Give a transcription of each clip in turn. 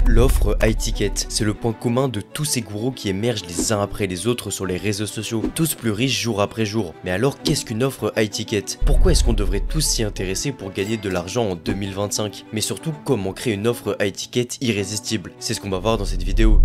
L'offre high ticket, c'est le point commun de tous ces gourous qui émergent les uns après les autres sur les réseaux sociaux, tous plus riches jour après jour. Mais alors qu'est-ce qu'une offre high ticket? Pourquoi est-ce qu'on devrait tous s'y intéresser pour gagner de l'argent en 2025? Mais surtout, comment créer une offre high ticket irrésistible? C'est ce qu'on va voir dans cette vidéo.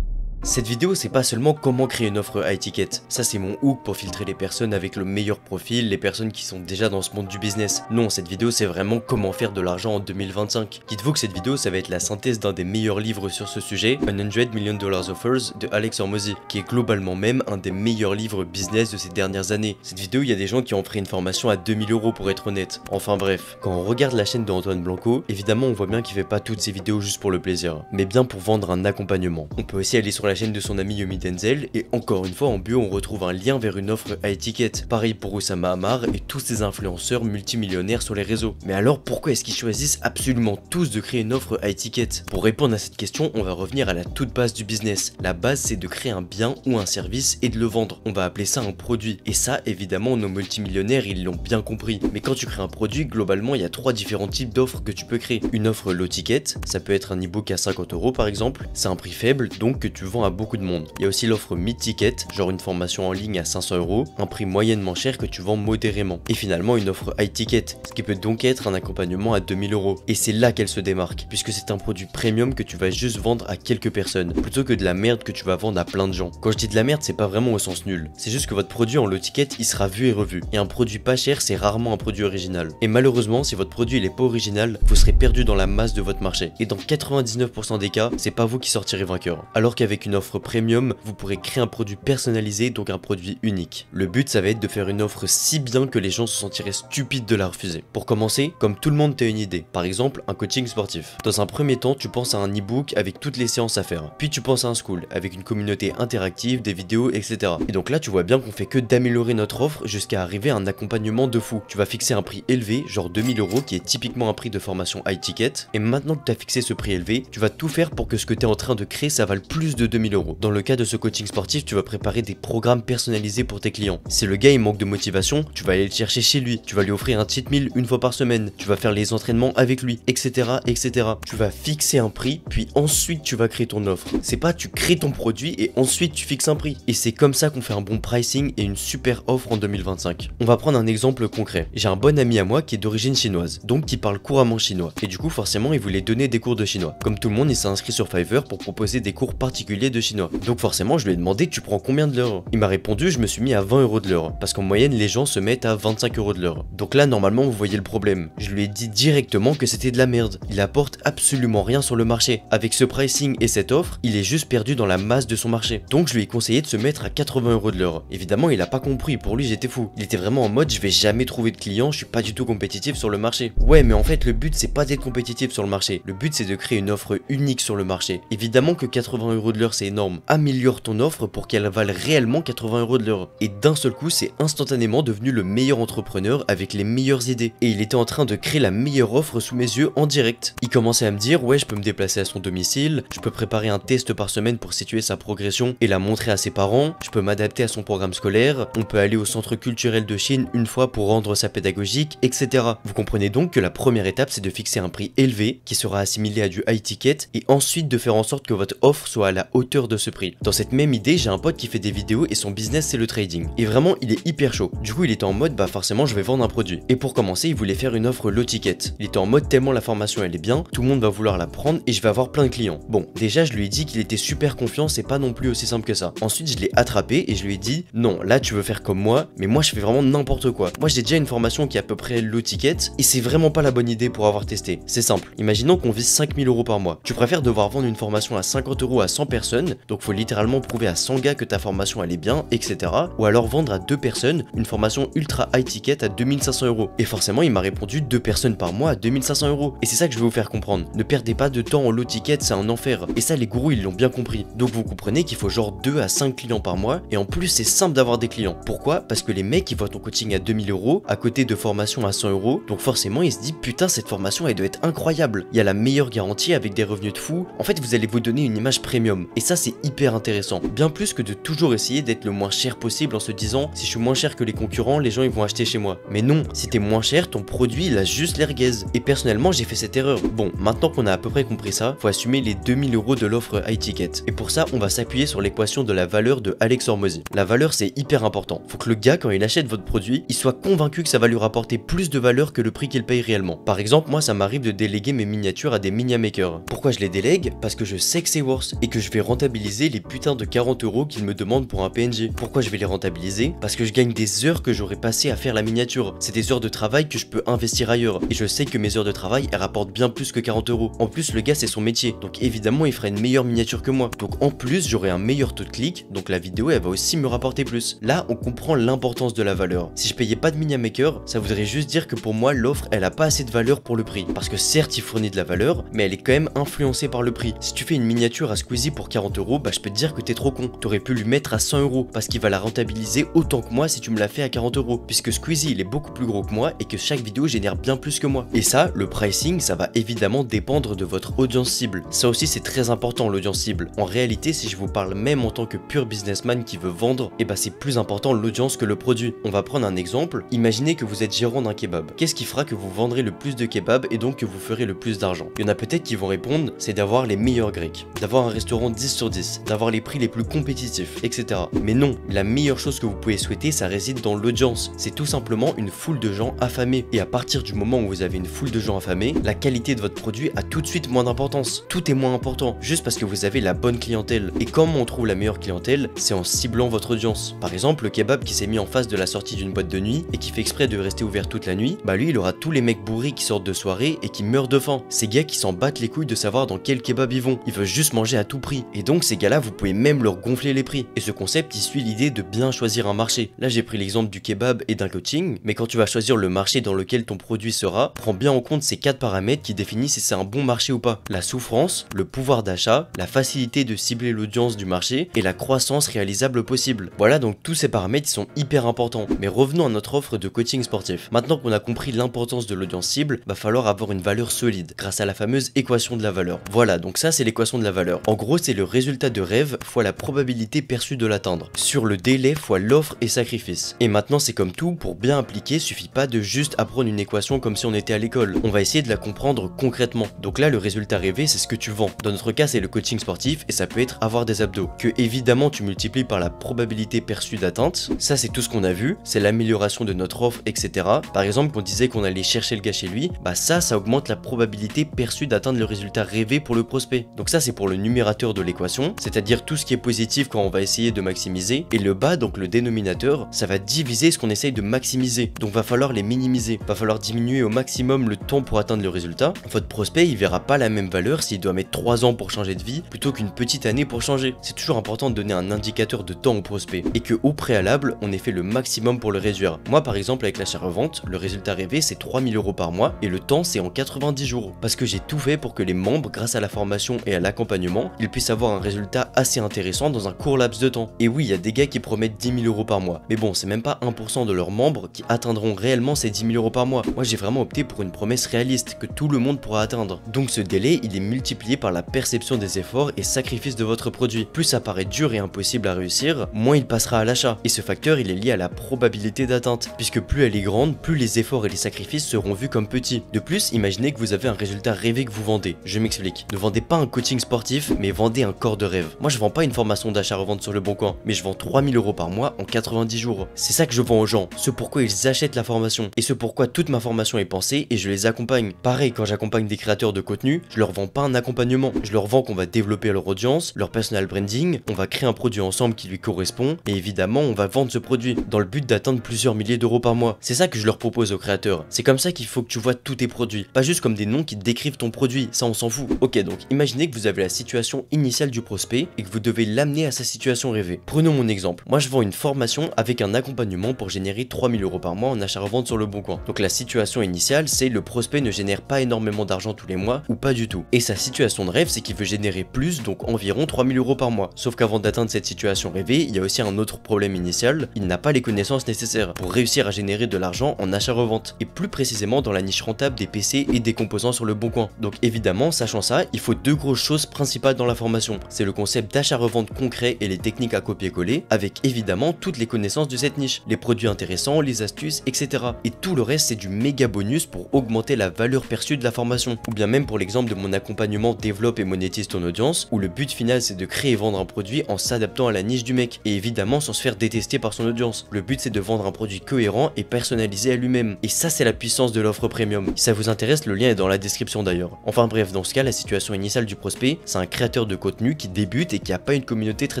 Cette vidéo, c'est pas seulement comment créer une offre high ticket, ça c'est mon hook pour filtrer les personnes avec le meilleur profil, les personnes qui sont déjà dans ce monde du business. Non, cette vidéo c'est vraiment comment faire de l'argent en 2025. Dites-vous que cette vidéo ça va être la synthèse d'un des meilleurs livres sur ce sujet, 100 Million Offers de Alex Hormozy, qui est globalement même un des meilleurs livres business de ces dernières années. Cette vidéo, il y a des gens qui ont pris une formation à 2000 € pour être honnête. Enfin bref, quand on regarde la chaîne de Antoine Blanco, évidemment on voit bien qu'il fait pas toutes ces vidéos juste pour le plaisir, mais bien pour vendre un accompagnement. On peut aussi aller sur la chaîne de son ami Yomi Denzel et encore une fois en bio on retrouve un lien vers une offre high ticket. Pareil pour Oussama Ammar et tous ces influenceurs multimillionnaires sur les réseaux. Mais alors pourquoi est-ce qu'ils choisissent absolument tous de créer une offre high ticket? Pour répondre à cette question, on va revenir à la toute base du business. La base c'est de créer un bien ou un service et de le vendre. On va appeler ça un produit. Et ça évidemment nos multimillionnaires ils l'ont bien compris. Mais quand tu crées un produit, globalement il y a trois différents types d'offres que tu peux créer. Une offre low ticket, ça peut être un e-book à 50 € par exemple. C'est un prix faible donc que tu vends à beaucoup de monde. Il y a aussi l'offre mid-ticket, genre une formation en ligne à 500 €, un prix moyennement cher que tu vends modérément. Et finalement une offre high ticket, ce qui peut donc être un accompagnement à 2000 €. Et c'est là qu'elle se démarque, puisque c'est un produit premium que tu vas juste vendre à quelques personnes, plutôt que de la merde que tu vas vendre à plein de gens. Quand je dis de la merde, c'est pas vraiment au sens nul, c'est juste que votre produit en low ticket, il sera vu et revu. Et un produit pas cher, c'est rarement un produit original. Et malheureusement, si votre produit il est pas original, vous serez perdu dans la masse de votre marché. Et dans 99% des cas, c'est pas vous qui sortirez vainqueur. Alors qu'avec une offre premium, vous pourrez créer un produit personnalisé, donc un produit unique. Le but, ça va être de faire une offre si bien que les gens se sentiraient stupides de la refuser. Pour commencer, comme tout le monde, t'as une idée. Par exemple, un coaching sportif. Dans un premier temps, tu penses à un e-book avec toutes les séances à faire. Puis tu penses à un school, avec une communauté interactive, des vidéos, etc. Et donc là, tu vois bien qu'on fait que d'améliorer notre offre jusqu'à arriver à un accompagnement de fou. Tu vas fixer un prix élevé, genre 2000 € qui est typiquement un prix de formation high ticket. Et maintenant que tu as fixé ce prix élevé, tu vas tout faire pour que ce que tu es en train de créer, ça vale plus de 2000 €. Dans le cas de ce coaching sportif, tu vas préparer des programmes personnalisés pour tes clients. Si le gars il manque de motivation, tu vas aller le chercher chez lui, tu vas lui offrir un cheat meal une fois par semaine, tu vas faire les entraînements avec lui, etc. etc. Tu vas fixer un prix, puis ensuite tu vas créer ton offre. C'est pas tu crées ton produit et ensuite tu fixes un prix. Et c'est comme ça qu'on fait un bon pricing et une super offre en 2025. On va prendre un exemple concret. J'ai un bon ami à moi qui est d'origine chinoise, donc qui parle couramment chinois. Et du coup forcément il voulait donner des cours de chinois. Comme tout le monde, il s'est inscrit sur Fiverr pour proposer des cours particuliers de chinois. Donc forcément je lui ai demandé tu prends combien de l'heure? Il m'a répondu je me suis mis à 20 € de l'heure, parce qu'en moyenne les gens se mettent à 25 € de l'heure. Donc là normalement vous voyez le problème. Je lui ai dit directement que c'était de la merde. Il apporte absolument rien sur le marché. Avec ce pricing et cette offre, il est juste perdu dans la masse de son marché. Donc je lui ai conseillé de se mettre à 80 € de l'heure. Évidemment il a pas compris, pour lui j'étais fou. Il était vraiment en mode je vais jamais trouver de clients, je suis pas du tout compétitif sur le marché. Ouais mais en fait le but c'est pas d'être compétitif sur le marché. Le but c'est de créer une offre unique sur le marché. Évidemment que 80 € de l'heure c'est énorme. Améliore ton offre pour qu'elle vale réellement 80 € de l'heure. Et d'un seul coup, c'est instantanément devenu le meilleur entrepreneur avec les meilleures idées. Et il était en train de créer la meilleure offre sous mes yeux en direct. Il commençait à me dire, ouais, je peux me déplacer à son domicile, je peux préparer un test par semaine pour situer sa progression et la montrer à ses parents, je peux m'adapter à son programme scolaire, on peut aller au centre culturel de Chine une fois pour rendre ça pédagogique, etc. Vous comprenez donc que la première étape, c'est de fixer un prix élevé qui sera assimilé à du high ticket et ensuite de faire en sorte que votre offre soit à la hauteur de ce prix. Dans cette même idée, j'ai un pote qui fait des vidéos et son business c'est le trading. Et vraiment il est hyper chaud. Du coup il était en mode bah forcément je vais vendre un produit. Et pour commencer il voulait faire une offre low ticket. Il était en mode tellement la formation elle est bien, tout le monde va vouloir la prendre et je vais avoir plein de clients. Bon déjà je lui ai dit qu'il était super confiant, c'est pas non plus aussi simple que ça. Ensuite je l'ai attrapé et je lui ai dit non là tu veux faire comme moi, mais moi je fais vraiment n'importe quoi. Moi j'ai déjà une formation qui est à peu près low ticket et c'est vraiment pas la bonne idée pour avoir testé. C'est simple, imaginons qu'on vise 5000 € par mois. Tu préfères devoir vendre une formation à 50 € à 100 personnes, donc faut littéralement prouver à 100 gars que ta formation elle est bien, etc. Ou alors vendre à 2 personnes une formation ultra high ticket à 2500 €. Et forcément il m'a répondu 2 personnes par mois à 2500 €. Et c'est ça que je vais vous faire comprendre. Ne perdez pas de temps en low ticket, c'est un enfer. Et ça les gourous ils l'ont bien compris. Donc vous comprenez qu'il faut genre 2 à 5 clients par mois. Et en plus c'est simple d'avoir des clients. Pourquoi? Parce que les mecs ils voient ton coaching à 2000 € à côté de formation à 100 €. Donc forcément ils se disent putain cette formation elle doit être incroyable. Il y a la meilleure garantie avec des revenus de fou. En fait vous allez vous donner une image premium. Et ça c'est hyper intéressant, bien plus que de toujours essayer d'être le moins cher possible en se disant si je suis moins cher que les concurrents, les gens ils vont acheter chez moi. Mais non, si t'es moins cher, ton produit il a juste l'air gaze. Et personnellement j'ai fait cette erreur. Bon, maintenant qu'on a à peu près compris ça, faut assumer les 2000 € de l'offre high ticket. Et pour ça on va s'appuyer sur l'équation de la valeur de Alex Hormozy. La valeur c'est hyper important. Faut que le gars quand il achète votre produit, il soit convaincu que ça va lui rapporter plus de valeur que le prix qu'il paye réellement. Par exemple, moi ça m'arrive de déléguer mes miniatures à des miniamakers. Pourquoi je les délègue? Parce que je sais que c'est worth et que je vais rentabiliser les putains de 40 € qu'ils me demandent pour un PNG. Pourquoi je vais les rentabiliser? Parce que je gagne des heures que j'aurais passé à faire la miniature. C'est des heures de travail que je peux investir ailleurs. Et je sais que mes heures de travail elles rapportent bien plus que 40 €. En plus le gars c'est son métier, donc évidemment il fera une meilleure miniature que moi. Donc en plus j'aurai un meilleur taux de clic, donc la vidéo elle va aussi me rapporter plus. Là on comprend l'importance de la valeur. Si je payais pas de miniamaker, ça voudrait juste dire que pour moi l'offre elle a pas assez de valeur pour le prix. Parce que certes il fournit de la valeur, mais elle est quand même influencée par le prix. Si tu fais une miniature à Squeezie pour 40 €, bah je peux te dire que t'es trop con. T'aurais pu lui mettre à 100 € parce qu'il va la rentabiliser autant que moi si tu me l'as fait à 40 €. Puisque Squeezie il est beaucoup plus gros que moi et que chaque vidéo génère bien plus que moi. Et ça, le pricing, ça va évidemment dépendre de votre audience cible. Ça aussi c'est très important l'audience cible. En réalité, si je vous parle même en tant que pur businessman qui veut vendre, et bah c'est plus important l'audience que le produit. On va prendre un exemple. Imaginez que vous êtes gérant d'un kebab. Qu'est-ce qui fera que vous vendrez le plus de kebab et donc que vous ferez le plus d'argent? Il y en a peut-être qui vont répondre, c'est d'avoir les meilleurs grecs, d'avoir un restaurant 10 sur 10, d'avoir les prix les plus compétitifs, etc. Mais non, la meilleure chose que vous pouvez souhaiter, ça réside dans l'audience. C'est tout simplement une foule de gens affamés. Et à partir du moment où vous avez une foule de gens affamés, la qualité de votre produit a tout de suite moins d'importance. Tout est moins important, juste parce que vous avez la bonne clientèle. Et comment on trouve la meilleure clientèle? C'est en ciblant votre audience. Par exemple, le kebab qui s'est mis en face de la sortie d'une boîte de nuit et qui fait exprès de rester ouvert toute la nuit, bah lui il aura tous les mecs bourrés qui sortent de soirée et qui meurent de faim. Ces gars qui s'en battent les couilles de savoir dans quel kebab ils vont. Ils veulent juste manger à tout prix. Et donc ces gars-là, vous pouvez même leur gonfler les prix. Et ce concept, il suit l'idée de bien choisir un marché. Là, j'ai pris l'exemple du kebab et d'un coaching, mais quand tu vas choisir le marché dans lequel ton produit sera, prends bien en compte ces 4 paramètres qui définissent si c'est un bon marché ou pas. La souffrance, le pouvoir d'achat, la facilité de cibler l'audience du marché et la croissance réalisable possible. Voilà, donc tous ces paramètres sont hyper importants. Mais revenons à notre offre de coaching sportif. Maintenant qu'on a compris l'importance de l'audience cible, va falloir avoir une valeur solide grâce à la fameuse équation de la valeur. Voilà, donc ça c'est l'équation de la valeur. En gros, c'est le résultat de rêve fois la probabilité perçue de l'atteindre, sur le délai fois l'offre et sacrifice. Et maintenant c'est comme tout, pour bien appliquer, suffit pas de juste apprendre une équation comme si on était à l'école. On va essayer de la comprendre concrètement. Donc là le résultat rêvé c'est ce que tu vends. Dans notre cas c'est le coaching sportif et ça peut être avoir des abdos, que évidemment tu multiplies par la probabilité perçue d'atteinte. Ça c'est tout ce qu'on a vu, c'est l'amélioration de notre offre, etc. Par exemple qu'on disait qu'on allait chercher le gars chez lui, bah ça augmente la probabilité perçue d'atteindre le résultat rêvé pour le prospect. Donc ça c'est pour le numérateur de l'équation, c'est-à-dire tout ce qui est positif quand on va essayer de maximiser, et le bas, donc le dénominateur, ça va diviser ce qu'on essaye de maximiser. Donc va falloir les minimiser, va falloir diminuer au maximum le temps pour atteindre le résultat. Votre prospect il verra pas la même valeur s'il doit mettre 3 ans pour changer de vie plutôt qu'une petite année pour changer. C'est toujours important de donner un indicateur de temps au prospect et que au préalable on ait fait le maximum pour le réduire. Moi par exemple avec l'achat-revente, le résultat rêvé c'est 3000 € par mois et le temps c'est en 90 jours parce que j'ai tout fait pour que les membres, grâce à la formation et à l'accompagnement, ils puissent avoir un résultat assez intéressant dans un court laps de temps. Et oui, il y a des gars qui promettent 10 000 € par mois, mais bon, c'est même pas 1% de leurs membres qui atteindront réellement ces 10 000 € par mois. Moi j'ai vraiment opté pour une promesse réaliste que tout le monde pourra atteindre. Donc ce délai il est multiplié par la perception des efforts et sacrifices de votre produit. Plus ça paraît dur et impossible à réussir, moins il passera à l'achat. Et ce facteur il est lié à la probabilité d'atteinte, puisque plus elle est grande, plus les efforts et les sacrifices seront vus comme petits. De plus, imaginez que vous avez un résultat rêvé que vous vendez. Je m'explique. Ne vendez pas un coaching sportif, mais vendez un corps de rêve. Moi je vends pas une formation d'achat-revente sur le bon coin, mais je vends 3000 € par mois en 90 jours. C'est ça que je vends aux gens, ce pourquoi ils achètent la formation, et ce pourquoi toute ma formation est pensée et je les accompagne. Pareil, quand j'accompagne des créateurs de contenu, je leur vends pas un accompagnement, je leur vends qu'on va développer leur audience, leur personal branding, on va créer un produit ensemble qui lui correspond, et évidemment on va vendre ce produit, dans le but d'atteindre plusieurs milliers d'euros par mois. C'est ça que je leur propose aux créateurs. C'est comme ça qu'il faut que tu vois tous tes produits, pas juste comme des noms qui décrivent ton produit, ça on s'en fout. Ok, donc imaginez que vous avez la situation initiale du prospect et que vous devez l'amener à sa situation rêvée. Prenons mon exemple. Moi je vends une formation avec un accompagnement pour générer 3000 € par mois en achat-revente sur le bon coin. Donc la situation initiale c'est le prospect ne génère pas énormément d'argent tous les mois ou pas du tout. Et sa situation de rêve c'est qu'il veut générer plus, donc environ 3000 € par mois. Sauf qu'avant d'atteindre cette situation rêvée, il y a aussi un autre problème initial, il n'a pas les connaissances nécessaires pour réussir à générer de l'argent en achat-revente. Et plus précisément dans la niche rentable des PC et des composants sur le bon coin. Donc évidemment, sachant ça, il faut deux grosses choses principales dans la formation. formation. C'est le concept d'achat-revente concret et les techniques à copier-coller, avec évidemment toutes les connaissances de cette niche, les produits intéressants, les astuces, etc. Et tout le reste, c'est du méga bonus pour augmenter la valeur perçue de la formation. Ou bien même pour l'exemple de mon accompagnement développe et monétise ton audience, où le but final c'est de créer et vendre un produit en s'adaptant à la niche du mec, et évidemment sans se faire détester par son audience. Le but c'est de vendre un produit cohérent et personnalisé à lui-même. Et ça c'est la puissance de l'offre premium. Si ça vous intéresse, le lien est dans la description d'ailleurs. Enfin bref, dans ce cas, la situation initiale du prospect, c'est un créateur de contenu qui débute et qui a pas une communauté très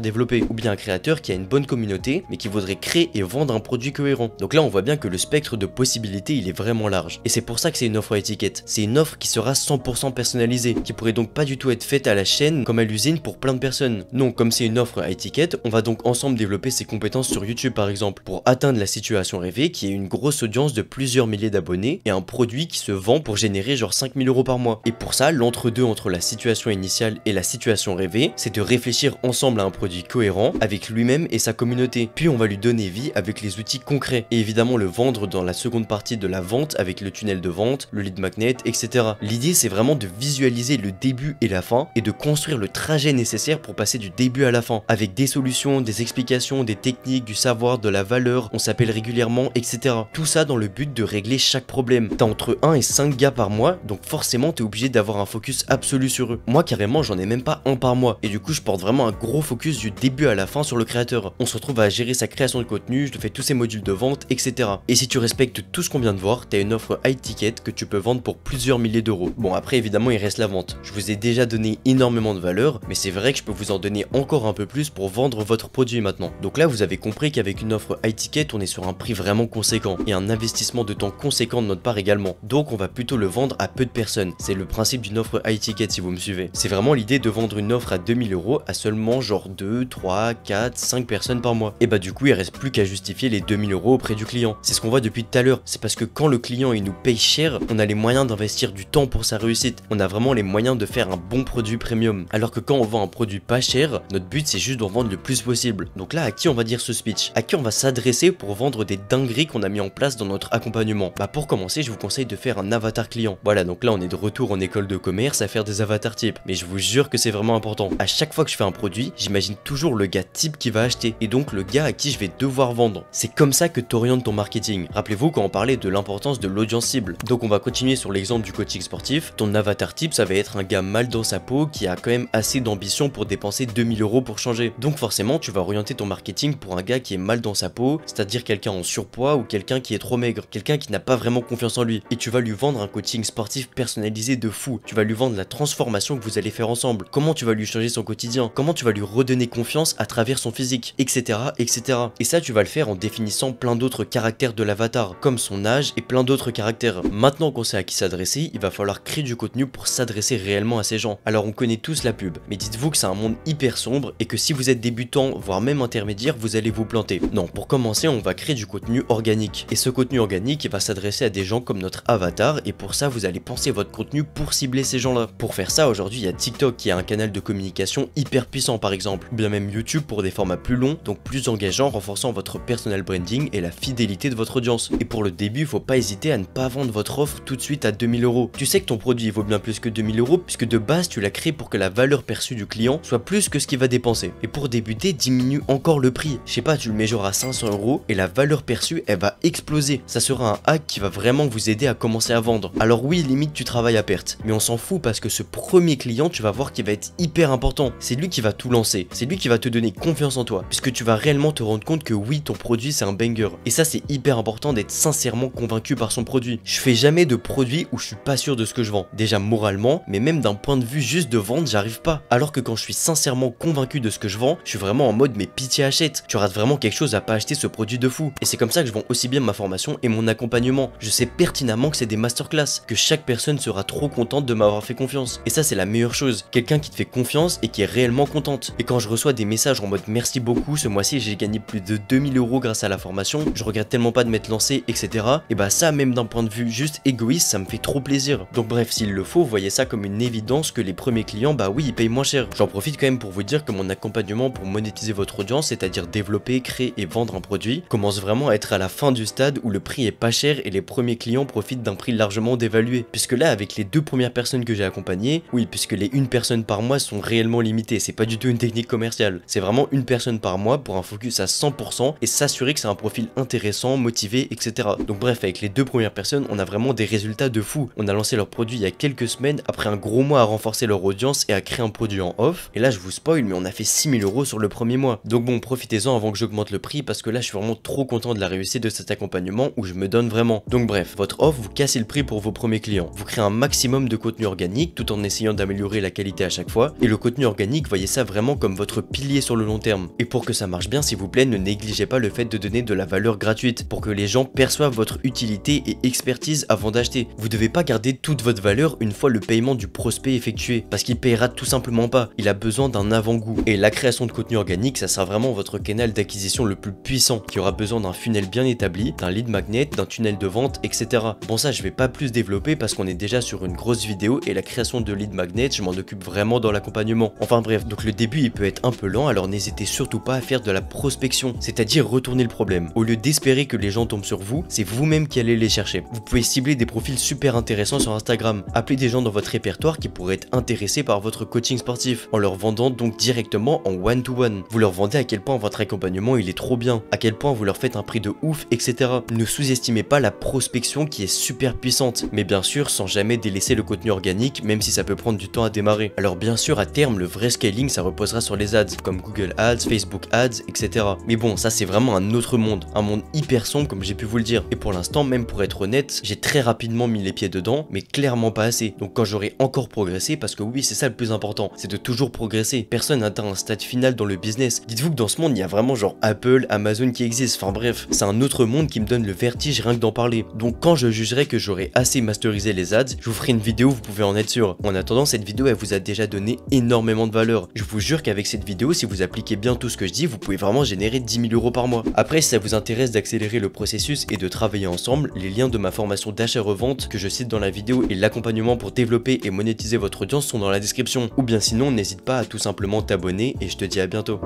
développée, ou bien un créateur qui a une bonne communauté mais qui voudrait créer et vendre un produit cohérent. Donc là on voit bien que le spectre de possibilités il est vraiment large. Et c'est pour ça que c'est une offre à étiquette. C'est une offre qui sera 100% personnalisée, qui pourrait donc pas du tout être faite à la chaîne comme à l'usine pour plein de personnes. Non, comme c'est une offre à étiquette, on va donc ensemble développer ses compétences sur YouTube par exemple, pour atteindre la situation rêvée qui est une grosse audience de plusieurs milliers d'abonnés et un produit qui se vend pour générer genre 5000 € par mois. Et pour ça, l'entre-deux entre la situation initiale et la situation rêvée, c'est de réfléchir ensemble à un produit cohérent avec lui-même et sa communauté. Puis on va lui donner vie avec les outils concrets et évidemment le vendre dans la seconde partie de la vente avec le tunnel de vente, le lead magnet, etc. L'idée c'est vraiment de visualiser le début et la fin et de construire le trajet nécessaire pour passer du début à la fin avec des solutions, des explications, des techniques, du savoir, de la valeur, on s'appelle régulièrement, etc. Tout ça dans le but de régler chaque problème. T'as entre 1 et 5 gars par mois, donc forcément t'es obligé d'avoir un focus absolu sur eux. Moi carrément j'en ai même pas un par mois et du coup je porte vraiment un gros focus du début à la fin sur le créateur. On se retrouve à gérer sa création de contenu, je te fais tous ces modules de vente, etc. Et si tu respectes tout ce qu'on vient de voir, t'as une offre high ticket que tu peux vendre pour plusieurs milliers d'euros. Bon après évidemment il reste la vente. Je vous ai déjà donné énormément de valeur, mais c'est vrai que je peux vous en donner encore un peu plus pour vendre votre produit maintenant. Donc là vous avez compris qu'avec une offre high ticket on est sur un prix vraiment conséquent et un investissement de temps conséquent de notre part également. Donc on va plutôt le vendre à peu de personnes. C'est le principe d'une offre high ticket si vous me suivez. C'est vraiment l'idée de vendre une offre à 2000 € à seulement genre 2, 3, 4, 5 personnes par mois. Et bah du coup il reste plus qu'à justifier les 2000 € auprès du client. C'est ce qu'on voit depuis tout à l'heure. C'est parce que quand le client il nous paye cher, on a les moyens d'investir du temps pour sa réussite. On a vraiment les moyens de faire un bon produit premium. Alors que quand on vend un produit pas cher, notre but c'est juste d'en vendre le plus possible. Donc là à qui on va dire ce speech? À qui on va s'adresser pour vendre des dingueries qu'on a mis en place dans notre accompagnement? Bah pour commencer je vous conseille de faire un avatar client. Voilà, donc là on est de retour en école de commerce à faire des avatars types. Mais je vous jure que c'est vraiment important. À chaque fois que je fais un produit, j'imagine toujours le gars type qui va acheter et donc le gars à qui je vais devoir vendre. C'est comme ça que tu orientes ton marketing. Rappelez-vous quand on parlait de l'importance de l'audience cible. Donc on va continuer sur l'exemple du coaching sportif. Ton avatar type ça va être un gars mal dans sa peau qui a quand même assez d'ambition pour dépenser 2000 € pour changer. Donc forcément tu vas orienter ton marketing pour un gars qui est mal dans sa peau, c'est-à-dire quelqu'un en surpoids ou quelqu'un qui est trop maigre, quelqu'un qui n'a pas vraiment confiance en lui. Et tu vas lui vendre un coaching sportif personnalisé de fou. Tu vas lui vendre la transformation que vous allez faire ensemble. Comment tu vas lui changer son quotidien, comment tu vas lui redonner confiance à travers son physique, etc. etc. Et ça tu vas le faire en définissant plein d'autres caractères de l'avatar, comme son âge et plein d'autres caractères. Maintenant qu'on sait à qui s'adresser, il va falloir créer du contenu pour s'adresser réellement à ces gens. Alors on connaît tous la pub, mais dites-vous que c'est un monde hyper sombre et que si vous êtes débutant, voire même intermédiaire, vous allez vous planter. Non, pour commencer, on va créer du contenu organique. Et ce contenu organique, il va s'adresser à des gens comme notre avatar et pour ça, vous allez penser votre contenu pour cibler ces gens-là. Pour faire ça, aujourd'hui, il y a TikTok qui est un canal de communication hyper puissant par exemple, ou bien même YouTube pour des formats plus longs, donc plus engageants, renforçant votre personal branding et la fidélité de votre audience. Et pour le début, il faut pas hésiter à ne pas vendre votre offre tout de suite à 2000 €. Tu sais que ton produit vaut bien plus que 2000 € puisque de base, tu l'as créé pour que la valeur perçue du client soit plus que ce qu'il va dépenser. Et pour débuter, diminue encore le prix. Je sais pas, tu le mets genre à 500 € et la valeur perçue, elle va exploser. Ça sera un hack qui va vraiment vous aider à commencer à vendre. Alors oui, limite tu travailles à perte, mais on s'en fout parce que ce premier client, tu vas voir qu'il va être hyper important. C'est lui qui va tout lancer. C'est lui qui va te donner confiance en toi puisque tu vas réellement te rendre compte que oui, ton produit c'est un banger. Et ça c'est hyper important d'être sincèrement convaincu par son produit. Je fais jamais de produit où je suis pas sûr de ce que je vends. Déjà moralement, mais même d'un point de vue juste de vente, j'arrive pas. Alors que quand je suis sincèrement convaincu de ce que je vends, je suis vraiment en mode mais pitié achète. Tu rates vraiment quelque chose à pas acheter ce produit de fou. Et c'est comme ça que je vends aussi bien ma formation et mon accompagnement. Je sais pertinemment que c'est des masterclass, que chaque personne sera trop contente de m'avoir fait confiance. Et ça c'est la meilleure chose. Quelqu'un qui te fait confiance et qui est réellement contente. Et quand je reçois des messages en mode merci beaucoup, ce mois-ci j'ai gagné plus de 2000 € grâce à la formation, je regrette tellement pas de m'être lancé, etc. Et bah ça, même d'un point de vue juste égoïste, ça me fait trop plaisir. Donc bref, s'il le faut, voyez ça comme une évidence que les premiers clients, bah oui, ils payent moins cher. J'en profite quand même pour vous dire que mon accompagnement pour monétiser votre audience, c'est-à-dire développer, créer et vendre un produit, commence vraiment à être à la fin du stade où le prix est pas cher et les premiers clients profitent d'un prix largement dévalué. Puisque là, avec les 2 premières personnes que j'ai accompagnées, oui, puisque les 1 personne par mois sont sont réellement limitées, c'est pas du tout une technique commerciale. C'est vraiment une personne par mois pour un focus à 100% et s'assurer que c'est un profil intéressant, motivé, etc. Donc bref, avec les 2 premières personnes, on a vraiment des résultats de fou. On a lancé leur produit il y a quelques semaines après un gros mois à renforcer leur audience et à créer un produit en off. Et là, je vous spoil, mais on a fait 6 000 € sur le premier mois. Donc bon, profitez-en avant que j'augmente le prix parce que là, je suis vraiment trop content de la réussite de cet accompagnement où je me donne vraiment. Donc bref, votre offre, vous cassez le prix pour vos premiers clients. Vous créez un maximum de contenu organique tout en essayant d'améliorer la qualité à chaque fois. Et le contenu organique, voyez ça vraiment comme votre pilier sur le long terme. Et pour que ça marche bien, s'il vous plaît, ne négligez pas le fait de donner de la valeur gratuite pour que les gens perçoivent votre utilité et expertise avant d'acheter. Vous devez pas garder toute votre valeur une fois le paiement du prospect effectué parce qu'il paiera tout simplement pas. Il a besoin d'un avant-goût. Et la création de contenu organique, ça sera vraiment votre canal d'acquisition le plus puissant qui aura besoin d'un funnel bien établi, d'un lead magnet, d'un tunnel de vente, etc. Bon, ça je vais pas plus développer parce qu'on est déjà sur une grosse vidéo et la création de lead magnet, je m'en occupe vraiment dans l'accompagnement. Enfin bref, donc le début il peut être un peu lent, alors n'hésitez surtout pas à faire de la prospection, c'est-à-dire retourner le problème. Au lieu d'espérer que les gens tombent sur vous, c'est vous-même qui allez les chercher. Vous pouvez cibler des profils super intéressants sur Instagram, appeler des gens dans votre répertoire qui pourraient être intéressés par votre coaching sportif, en leur vendant donc directement en one-to-one. Vous leur vendez à quel point votre accompagnement il est trop bien, à quel point vous leur faites un prix de ouf, etc. Ne sous-estimez pas la prospection qui est super puissante, mais bien sûr sans jamais délaisser le contenu organique, même si ça peut prendre du temps à démarrer. Alors bien sûr à terme le vrai scaling ça reposera sur les ads, comme Google Ads, Facebook Ads, etc. Mais bon ça c'est vraiment un autre monde, un monde hyper sombre comme j'ai pu vous le dire. Et pour l'instant, même pour être honnête, j'ai très rapidement mis les pieds dedans, mais clairement pas assez. Donc quand j'aurai encore progressé, parce que oui c'est ça le plus important, c'est de toujours progresser. Personne n'atteint un stade final dans le business. Dites-vous que dans ce monde il y a vraiment genre Apple, Amazon qui existent, enfin bref, c'est un autre monde qui me donne le vertige rien que d'en parler. Donc quand je jugerai que j'aurai assez masterisé les ads, je vous ferai une vidéo, vous pouvez en être sûr. En attendant, cette vidéo elle vous a déjà donné énormément de valeur. Je vous jure qu'avec cette vidéo, si vous appliquez bien tout ce que je dis, vous pouvez vraiment générer 10 000 € par mois. Après, si ça vous intéresse d'accélérer le processus et de travailler ensemble, les liens de ma formation d'achat-revente que je cite dans la vidéo et l'accompagnement pour développer et monétiser votre audience sont dans la description. Ou bien sinon, n'hésite pas à tout simplement t'abonner et je te dis à bientôt.